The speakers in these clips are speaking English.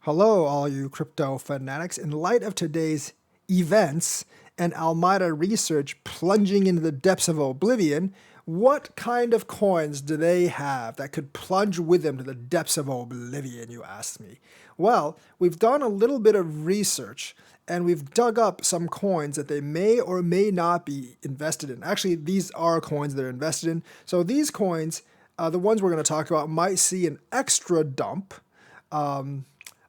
Hello, all you crypto fanatics. In light of today's events and Almeida research plunging into the depths of oblivion, what kind of coins do they have that could plunge with them to the depths of oblivion, you ask me? Well, we've done a little bit of research and we've dug up some coins that they may or may not be invested in. Actually, these are coins they're invested in. So these coins, the ones we're going to talk about, might see an extra dump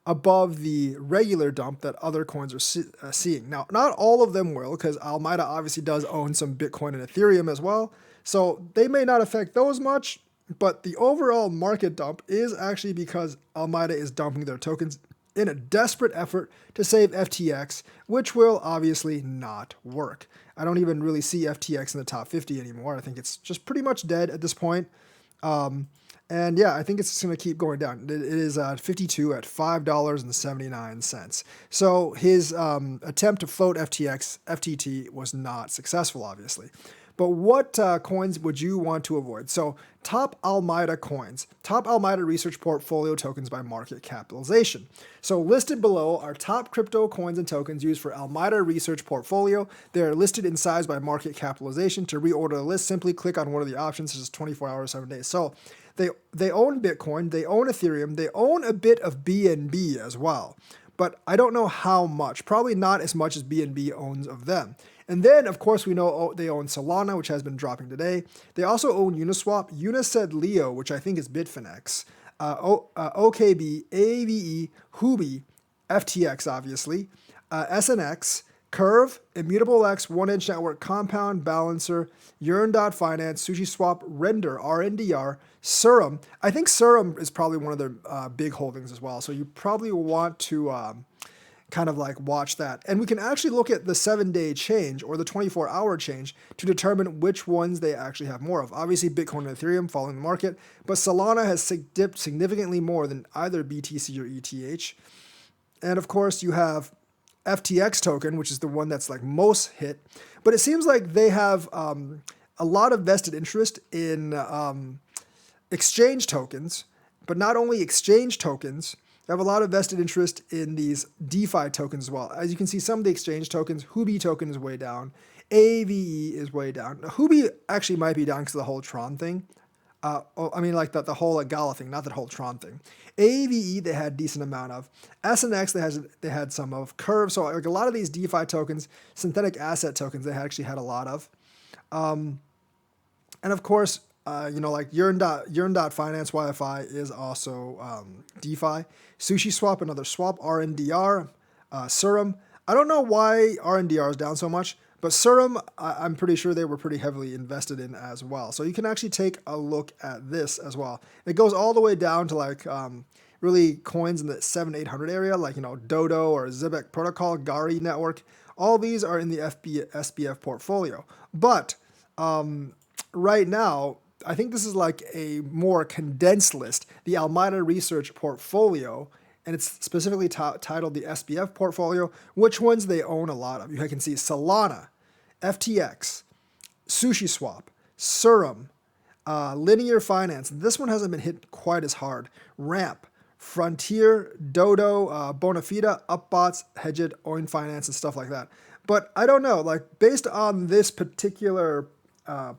above the regular dump that other coins are seeing. Now, not all of them will, because Almeida obviously does own some Bitcoin and Ethereum as well, so they may not affect those much, but the overall market dump is actually because Almeida is dumping their tokens in a desperate effort to save FTX, which will obviously not work. I don't even really see FTX in the top 50 anymore. I think it's just pretty much dead at this point. And yeah, I think it's going to keep going down. It is 52 at $5.79. So his attempt to float FTT was not successful, obviously. But what coins would you want to avoid? So top Almeida coins, top Almeida research portfolio tokens by market capitalization. So listed below are top crypto coins and tokens used for Almeida research portfolio. They are listed in size by market capitalization. To reorder the list, simply click on one of the options, such as 24 hours, 7 days. So they own Bitcoin, they own Ethereum, they own a bit of BNB as well. But I don't know how much. Probably not as much as BNB owns of them. And then, of course, we know they own Solana, which has been dropping today. They also own Uniswap, Unised Leo, which I think is Bitfinex, OKB, AVE, Huobi, FTX, obviously, SNX, Curve, Immutable X, One Edge Network, Compound, Balancer, Yearn.finance, SushiSwap, Render, RNDR, Serum. I think Serum is probably one of their big holdings as well. So you probably want to kind of like watch that. And we can actually look at the 7-day change or the 24-hour change to determine which ones they actually have more of. Obviously, Bitcoin and Ethereum following the market, but Solana has dipped significantly more than either BTC or ETH. And of course, you have FTX token, which is the one that's like most hit. But it seems like they have a lot of vested interest in exchange tokens, but not only exchange tokens, they have a lot of vested interest in these DeFi tokens as well. As you can see, some of the exchange tokens, Huobi token is way down, AVE is way down. Now, Huobi actually might be down because of the whole Tron thing. Like the whole like Gala thing, not the whole Tron thing. AVE they had a decent amount of. SNX they had some of. Curve, so like a lot of these DeFi tokens, synthetic asset tokens, they actually had a lot of. And of course, like Yearn.finance YFI is also DeFi. SushiSwap, another swap, RNDR, Serum. I don't know why RNDR is down so much, but Serum, I'm pretty sure they were pretty heavily invested in as well. So you can actually take a look at this as well. It goes all the way down to like really coins in the 700-800 area, like Dodo or Zibek Protocol, Gari Network. All these are in the SBF portfolio. But right now, I think this is like a more condensed list, the Almeida Research portfolio, and it's specifically titled the SBF portfolio, which ones they own a lot of. You can see Solana, FTX, SushiSwap, Serum, Linear Finance. This one hasn't been hit quite as hard. Ramp, Frontier, Dodo, Bonafide, Upbots, Hedged, Oin Finance, and stuff like that. But I don't know, like based on this particular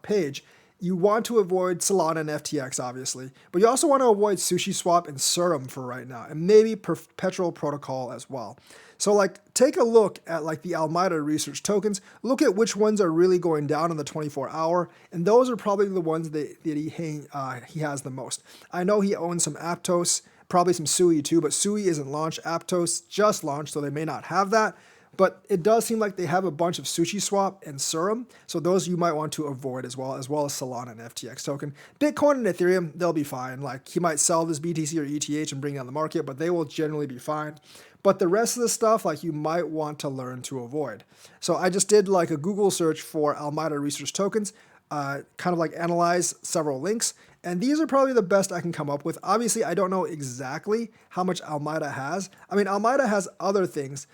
page, you want to avoid Solana and FTX, obviously, but you also want to avoid SushiSwap and Serum for right now, and maybe Perpetual Protocol as well. So like, take a look at like the Almeida research tokens, look at which ones are really going down in the 24-hour, and those are probably the ones that he has the most. I know he owns some Aptos, probably some Sui too, but Sui isn't launched. Aptos just launched, so they may not have that. But it does seem like they have a bunch of SushiSwap and Serum, so those you might want to avoid as well as Solana and FTX token. Bitcoin and Ethereum, they'll be fine. Like he might sell this BTC or ETH and bring down the market, but they will generally be fine. But the rest of the stuff, like you might want to learn to avoid. So I just did like a Google search for Almeida Research tokens, kind of like analyze several links, and these are probably the best I can come up with. Obviously, I don't know exactly how much Almeida has. I mean, Almeida has other things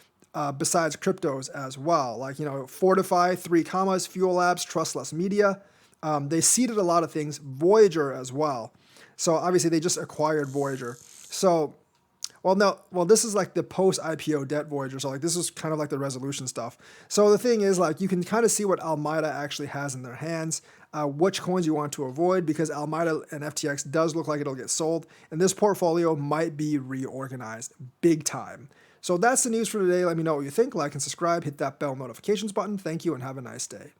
besides cryptos as well, like Fortify, 3 Commas, Fuel Labs, Trustless Media. They seeded a lot of things, Voyager as well. So obviously they just acquired Voyager. So Well, no, well, this is like the post IPO debt voyager. So like this is kind of like the resolution stuff. So the thing is like you can kind of see what Almeida actually has in their hands, which coins you want to avoid because Almeida and FTX does look like it'll get sold, and this portfolio might be reorganized big time. So that's the news for today. Let me know what you think. Like and subscribe. Hit that bell notifications button. Thank you and have a nice day.